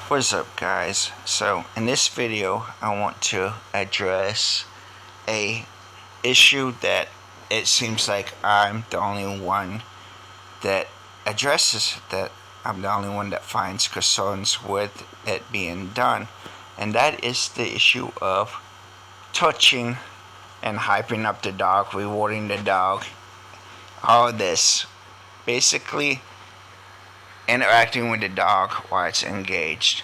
What's up, guys? So in this video I want to address a issue that it seems like I'm the only one that addresses, that I'm the only one that finds concerns with it being done, and that is the issue of touching and hyping up the dog, rewarding the dog, all this, basically interacting with the dog while it's engaged.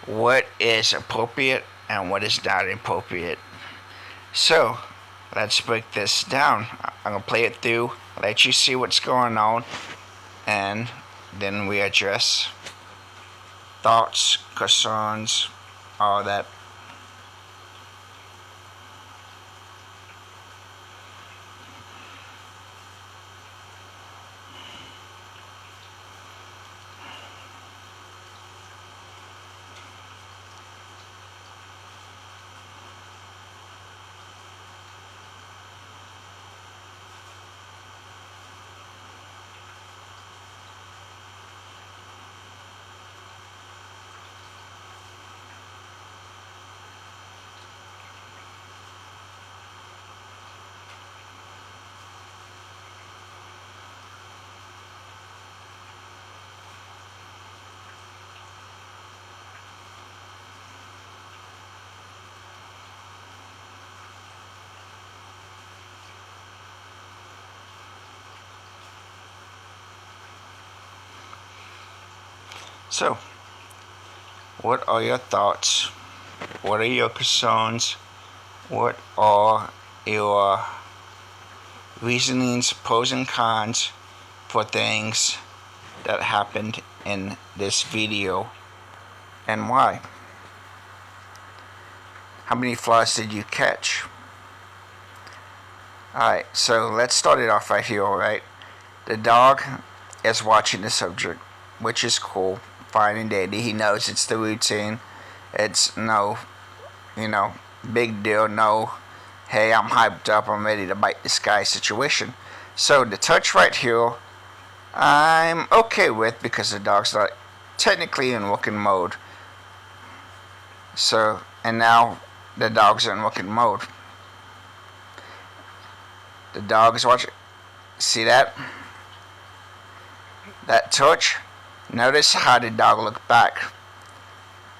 What is appropriate and what is not appropriate. So let's break this down. I'm gonna play it through, let you see what's going on, and then we address thoughts, concerns, all that. So, what are your thoughts? What are your concerns? What are your reasonings, pros and cons for things that happened in this video, and why? How many flies did you catch? Alright, so let's start it off right here, alright? The dog is watching the subject, which is cool, fine and dandy. He knows it's the routine. It's no, big deal, no, hey, I'm hyped up, I'm ready to bite this guy situation. So the touch right here, I'm okay with, because the dog's not technically in working mode. So, and now the dog's in working mode. The dog is watching. See that? That touch? Notice how the dog looked back.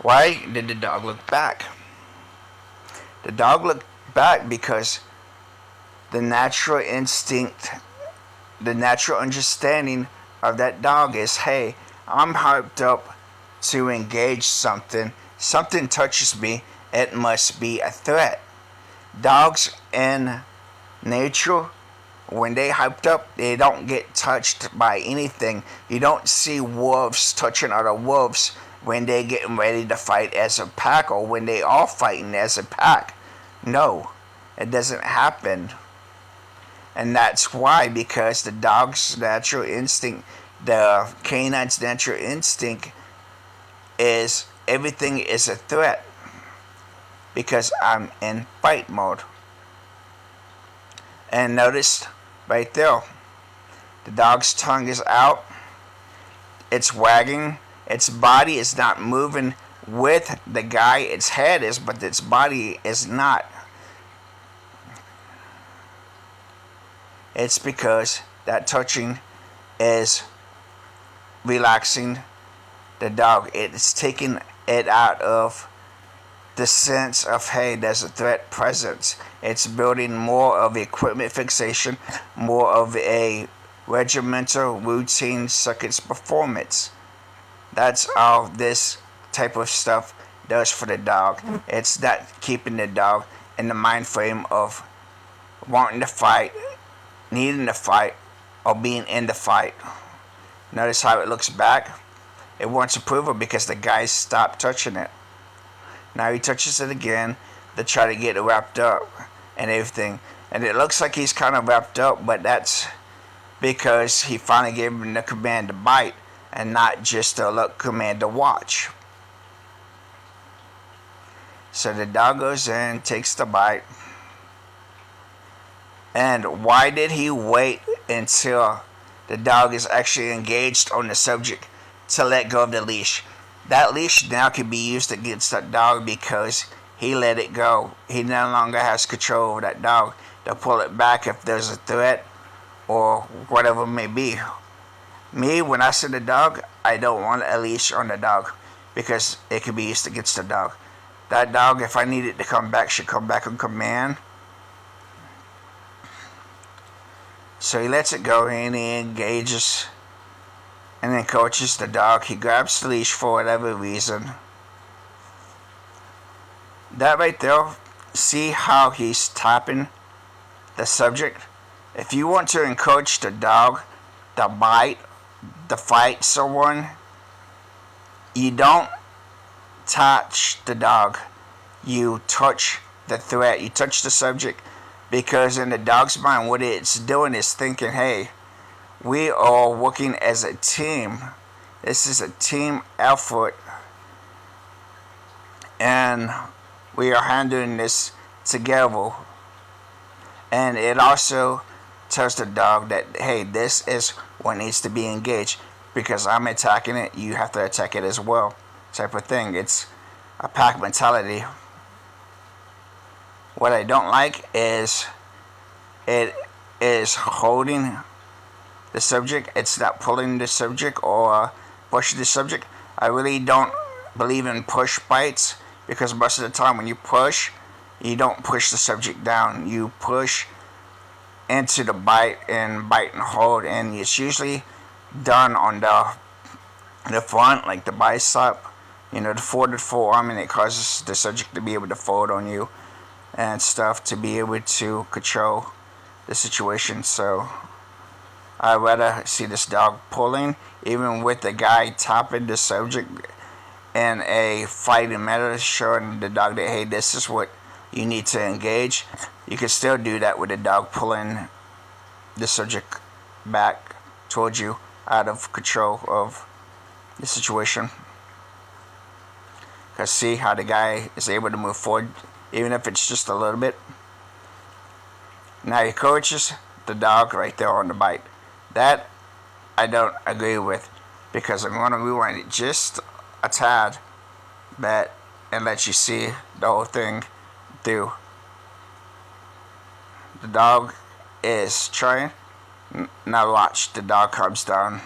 Why did the dog look back? The dog looked back because the natural instinct, the natural understanding of that dog is, hey, I'm hyped up to engage something. Something touches me, it must be a threat. Dogs in nature, when they hyped up, they don't get touched by anything. You don't see wolves touching other wolves when they getting ready to fight as a pack, or when they are fighting as a pack. No, it doesn't happen. And that's why, because the dog's natural instinct, the canine's natural instinct, is everything is a threat, because I'm in fight mode. And notice right there, the dog's tongue is out, it's wagging, its body is not moving with the guy. Its head is, but its body is not. It's because that touching is relaxing the dog. It's taking it out of the sense of, hey, there's a threat presence. It's building more of equipment fixation, more of a regimental routine circuits performance. That's all this type of stuff does for the dog. It's not keeping the dog in the mind frame of wanting to fight, needing to fight, or being in the fight. Notice how it looks back. It wants approval because the guy stopped touching it. Now he touches it again to try to get it wrapped up and everything. And it looks like he's kind of wrapped up, but that's because he finally gave him the command to bite, and not just a command to watch. So the dog goes in, takes the bite. And why did he wait until the dog is actually engaged on the subject to let go of the leash? That leash now can be used against that dog because he let it go. He no longer has control over that dog to pull it back if there's a threat or whatever it may be. Me, when I see the dog, I don't want a leash on the dog because it can be used against the dog. That dog, if I need it to come back, should come back on command. So he lets it go and he engages and then coaches the dog. He grabs the leash for whatever reason. That right there, see how he's tapping the subject? If you want to encourage the dog to bite, to fight someone, you don't touch the dog. You touch the threat. You touch the subject. Because in the dog's mind, what it's doing is thinking, hey, we are working as a team. This is a team effort. And we are handling this together. And it also tells the dog that, hey, this is what needs to be engaged. Because I'm attacking it, you have to attack it as well. Type of thing. It's a pack mentality. What I don't like is it is holding the subject. It's not pulling the subject or pushing the subject. I really don't believe in push bites because most of the time when you push, you don't push the subject down. You push into the bite and hold, and it's usually done on the front, like the bicep, the folded forearm, and it causes the subject to be able to fold on you and stuff to be able to control the situation. So I'd rather see this dog pulling, even with the guy tapping the subject in a fighting manner, showing the dog that, hey, this is what you need to engage. You can still do that with the dog pulling the subject back towards you out of control of the situation. Because see how the guy is able to move forward, even if it's just a little bit. Now he coaches the dog right there on the bite. That I don't agree with because I'm going to rewind it just a tad bit and let you see the whole thing through. The dog is trying. Now watch, the dog comes down.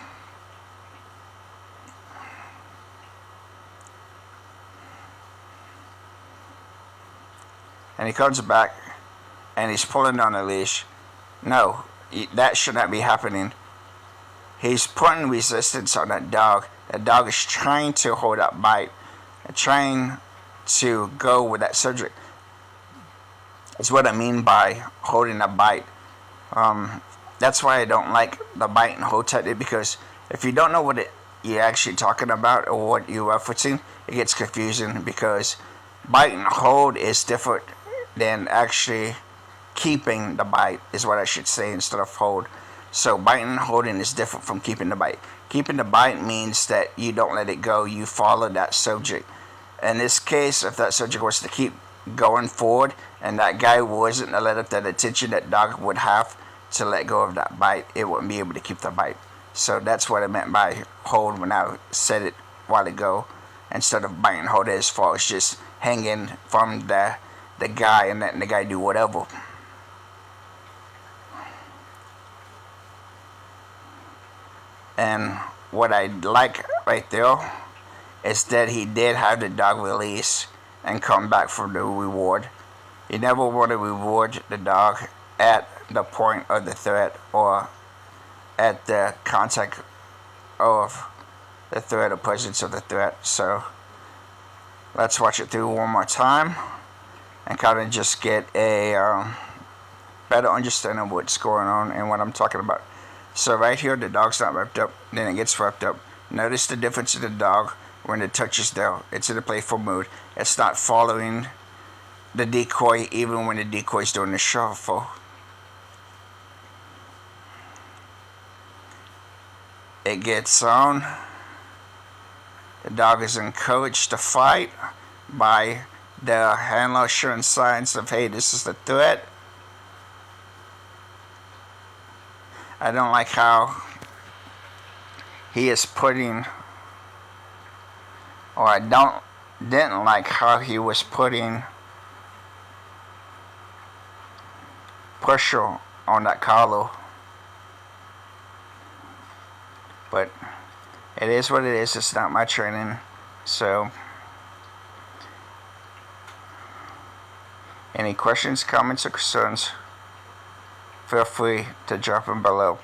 And he comes back and he's pulling on a leash. No, that should not be happening. He's putting resistance on that dog. That dog is trying to hold that bite, trying to go with that subject. That's what I mean by holding a bite. That's why I don't like the bite and hold technique, because if you don't know what you're actually talking about or what you're referencing, it gets confusing, because bite and hold is different than actually keeping the bite, is what I should say, instead of hold. So biting and holding is different from keeping the bite. Keeping the bite means that you don't let it go, you follow that subject. In this case, if that subject was to keep going forward and that guy wasn't to let up that attention, that dog would have to let go of that bite. It wouldn't be able to keep the bite. So that's what I meant by hold when I said it a while ago, instead of bite and hold, as far as just hanging from the guy and letting the guy do whatever. And what I like right there is that he did have the dog release and come back for the reward. You never want to reward the dog at the point of the threat or at the contact of the threat or presence of the threat. So let's watch it through one more time and kind of just get a better understanding of what's going on and what I'm talking about. So right here, the dog's not wrapped up, then it gets wrapped up. Notice the difference in the dog when it touches down. It's in a playful mood. It's not following the decoy even when the decoy's doing the shuffle. It gets on. The dog is encouraged to fight by the handler showing signs of, hey, this is the threat. I don't like how he is putting or I didn't like how he was putting pressure on that collar. But it is what it is. It's not my training. So, any questions, comments, or concerns, feel free to drop them below.